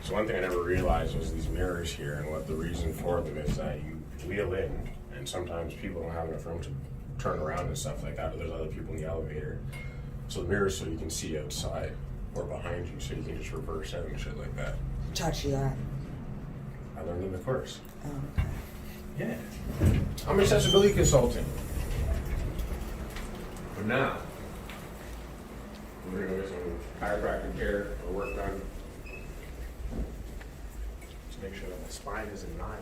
So one thing I never realized was these mirrors here, and what the reason for them is that you wheel in, and sometimes people don't have enough room to turn around and stuff like that, or there's other people in the elevator. So the mirrors so you can see outside or behind you, so you can just reverse out and shit like that. Who taught you that? I learned in the course. Oh, okay. Yeah. I'm an accessibility consultant. But now, we're gonna get some chiropractic care or work done. To make sure that my spine is in line,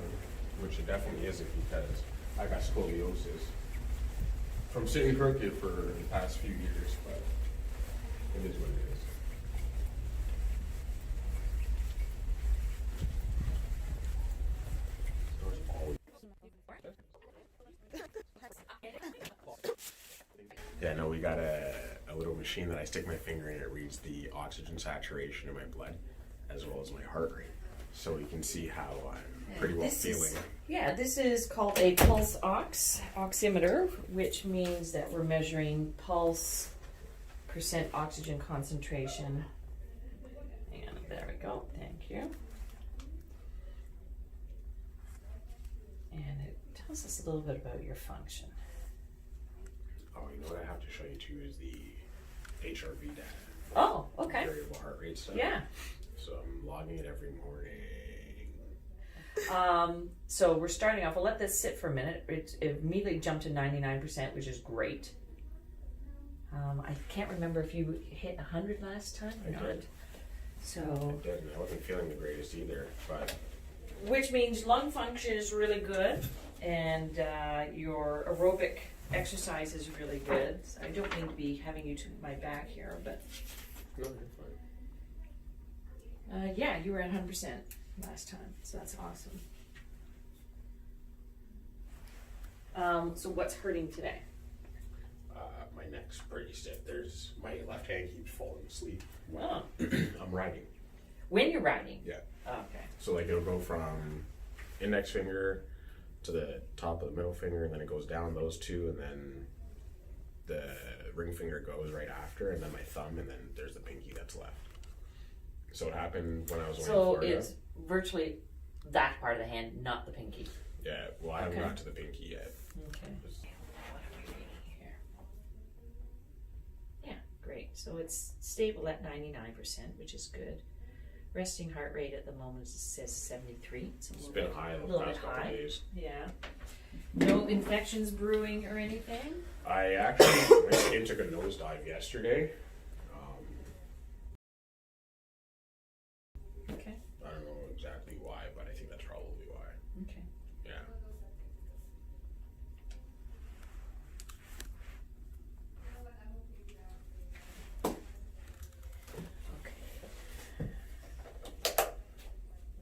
which it definitely isn't, because I got scoliosis from sitting crooked for the past few years, but it is what it is. Yeah, no, we got a little machine that I stick my finger in. It reads the oxygen saturation in my blood as well as my heart rate. So you can see how I'm pretty well feeling. This is called a pulse oximeter, which means that we're measuring pulse, percent oxygen concentration. And there we go, thank you. And it tells us a little bit about your function. Oh, you know what I have to show you too is the HRV data. Oh, okay. Variable heart rate stuff. Yeah. So I'm logging it every morning. So we're starting off, we'll let this sit for a minute. It immediately jumped to 99%, which is great. I can't remember if you hit 100 last time or not. So I didn't. I wasn't feeling the greatest either, but. Which means lung function is really good, and your aerobic exercise is really good. I don't mean to be having you to my back here, but. No, you're fine. Yeah, you were at 100% last time, so that's awesome. So what's hurting today? My neck's pretty stiff. My left hand keeps falling asleep. Wow. I'm riding. When you're riding? Yeah. Okay. So like it'll go from index finger to the top of the middle finger, and then it goes down those two, and then the ring finger goes right after, and then my thumb, and then there's the pinky that's left. So it happened when I was in Florida. So it's virtually that part of the hand, not the pinky. Yeah, well, I haven't got to the pinky yet. Okay. What are we reading here? Yeah, great. So it's stable at 99%, which is good. Resting heart rate at the moment says 73. It's been high the past couple days. Yeah. No infections brewing or anything? I actually, my skin took a nosedive yesterday. Okay. I don't know exactly why, but I think that's probably why. Okay. Yeah. Okay.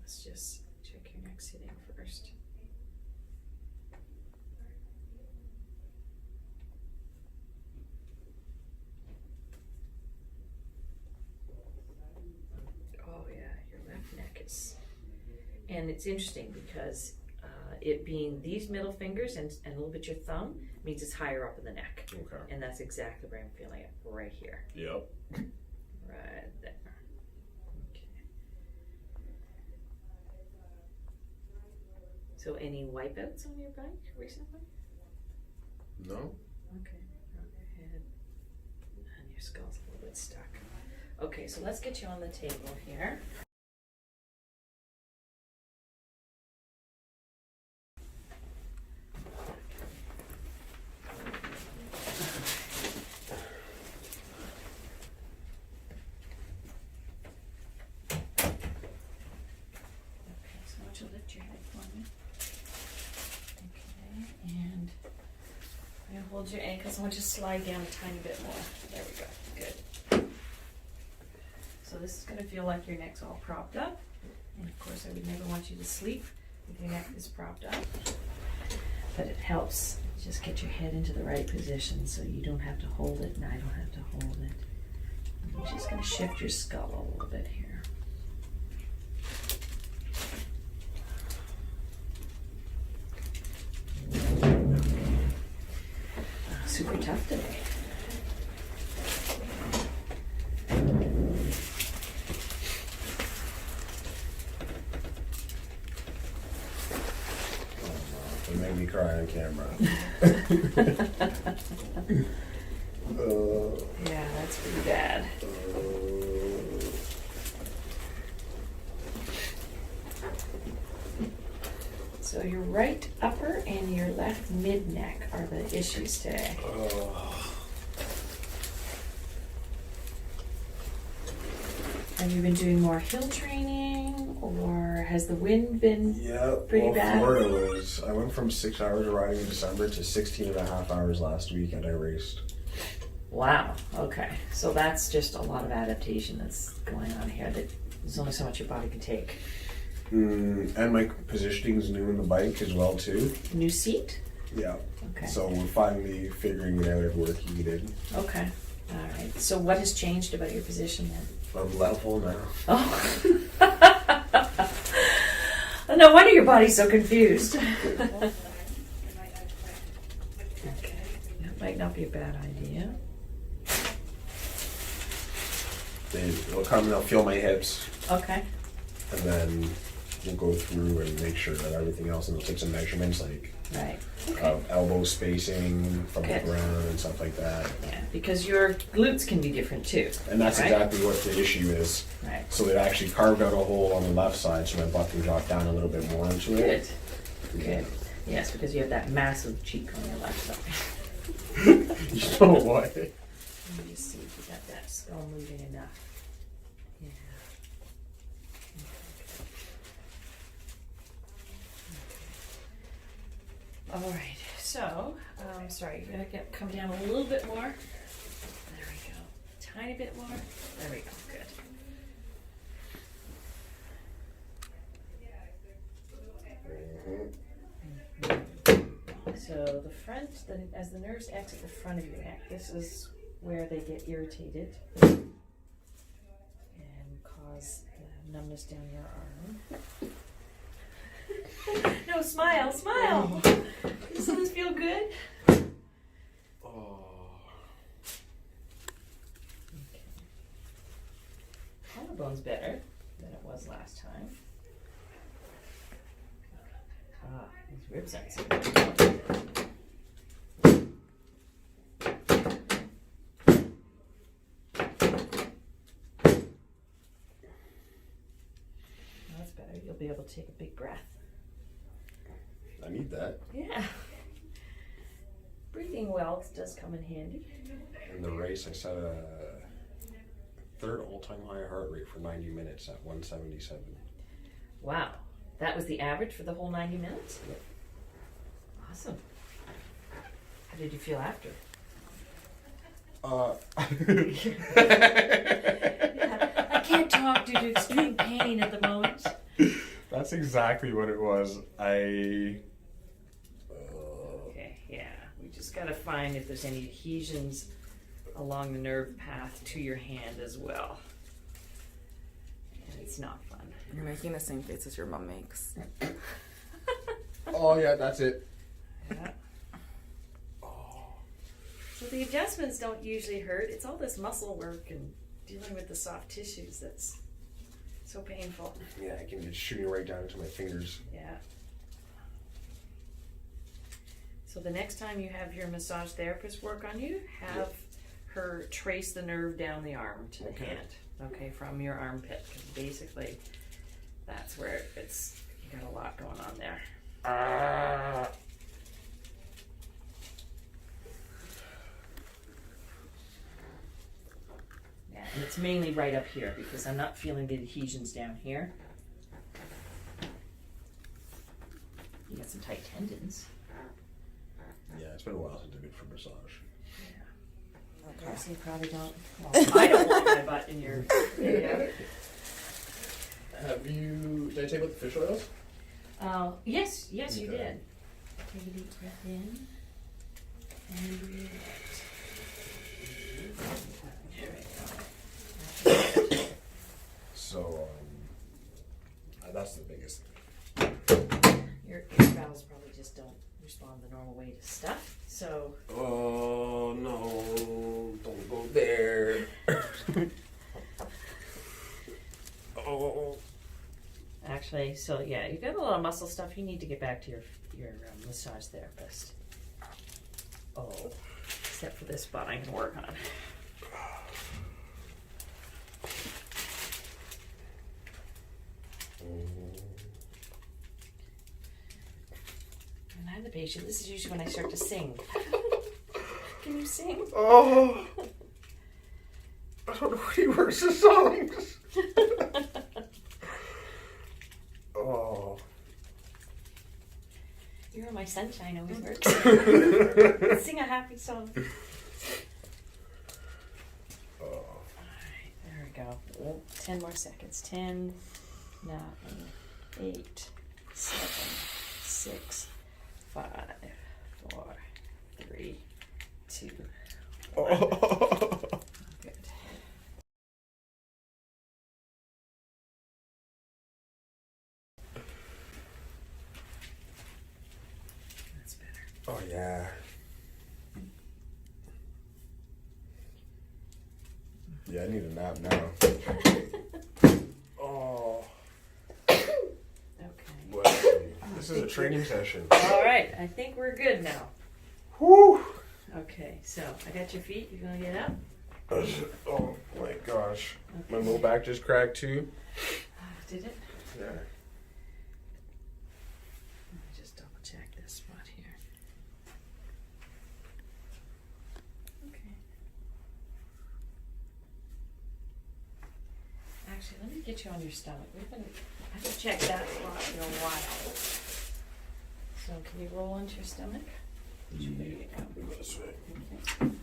Let's just check your neck sitting first. Oh yeah, your left neck is, and it's interesting because it being these middle fingers and a little bit your thumb means it's higher up in the neck. Okay. And that's exactly where I'm feeling it, right here. Yep. Right there. Okay. So any wipeouts on your bike recently? No? Okay. On your head and your skull's a little bit stuck. Okay, so let's get you on the table here. To lift your head for me. Okay, and I'm going to hold your ankles. I want you to slide down a tiny bit more. There we go. Good. So this is going to feel like your neck's all propped up. And of course, I would never want you to sleep if your neck is propped up. But it helps. Just get your head into the right position so you don't have to hold it and I don't have to hold it. I'm just going to shift your skull a little bit here. Super tough today. It made me cry on camera. Yeah, that's pretty bad. So your right upper and your left mid neck are the issues today. Have you been doing more hill training, or has the wind been pretty bad? Florida was, I went from 6 hours of riding in December to 16 and a half hours last week, and I raced. Wow, okay. So that's just a lot of adaptation that's going on here, that there's only so much your body can take. And my positioning is new in the bike as well too. New seat? Yeah. Okay. So we're finally figuring it out and working it in. Okay, all right. So what has changed about your position then? I'm level now. Oh. No wonder your body's so confused. Okay, that might not be a bad idea. They'll come and they'll feel my hips. Okay. And then we'll go through and make sure that everything else, and they'll take some measurements like Right. Okay. elbow spacing from Good. the ground and stuff like that. Yeah, because your glutes can be different too. And that's right? exactly what the issue is. Right. So they've actually carved out a hole on the left side so my butt can drop down a little bit more into it. Good. Good. Yes, because you have that massive cheek on your left side. You know what? Let me just see if you got that skull moving enough. Yeah. Okay. All right. So, sorry, you're gonna come down a little bit more. There we go. Tiny bit more. There we go. Good. So the front, as the nerves exit the front of your neck, this is where they get irritated and cause the numbness down your arm. No, smile, smile. Doesn't this feel good? Oh. Okay. Collarbone's better than it was last time. Ah, these ribs aren't so good. That's better. You'll be able to take a big breath. I need that. Yeah. Breathing well does come in handy. In the race, I set a third all-time high heart rate for 90 minutes at 177. Wow. That was the average for the whole 90 minutes? Yep. Awesome. How did you feel after? Yeah, I can't talk due to extreme pain at the moment. That's exactly what it was. Okay, yeah. We just got to find if there's any adhesions along the nerve path to your hand as well. And it's not fun. You're making the same face as your mom makes. Oh yeah, that's it. Yeah. So the adjustments don't usually hurt. It's all this muscle work and dealing with the soft tissues that's so painful. Yeah, I can just shooting right down into my fingers. Yeah. So the next time you have your massage therapist work on you, have her trace the nerve down the arm to the hand. Okay, from your armpit. 'Cause basically, that's where it's, you got a lot going on there. Yeah, and it's mainly right up here because I'm not feeling the adhesions down here. You got some tight tendons. Yeah, it's been a while since I did for massage. Yeah. Okay. So you probably don't. Well, I don't want my butt in your. Yeah. Have you? Did I tell you about the fish oils? Yes, you Okay. did. Take a deep breath in and breathe out. There we go. weight of stuff. So. Oh no! Don't go there. Oh. Actually, so yeah, you got a lot of muscle stuff. You need to get back to your massage therapist. Oh, except for this spot I can work on. And I'm the patient. This is usually when I start to sing. Can you sing? Oh. I don't know what he works the songs. Oh. You're my sunshine, always works. Sing a happy song. Oh. Alright, there we go. Oh, 10 more seconds. 10, 9, 8, 7, 6, 5, 4, 3, 2, 1. Oh. Good. That's better. Oh yeah. Yeah, I need a nap now. Oh. Okay. Well, this is a training session. All right, I think we're good now. Whew. Okay, so I got your feet. You gonna get up? Oh my gosh. My Okay. low back just cracked too. Did it? Yeah. Let me just double check this spot here. Okay. Actually, let me get you on your stomach. I haven't checked that spot in a while. So can you roll onto your stomach? There you go. This way. Okay.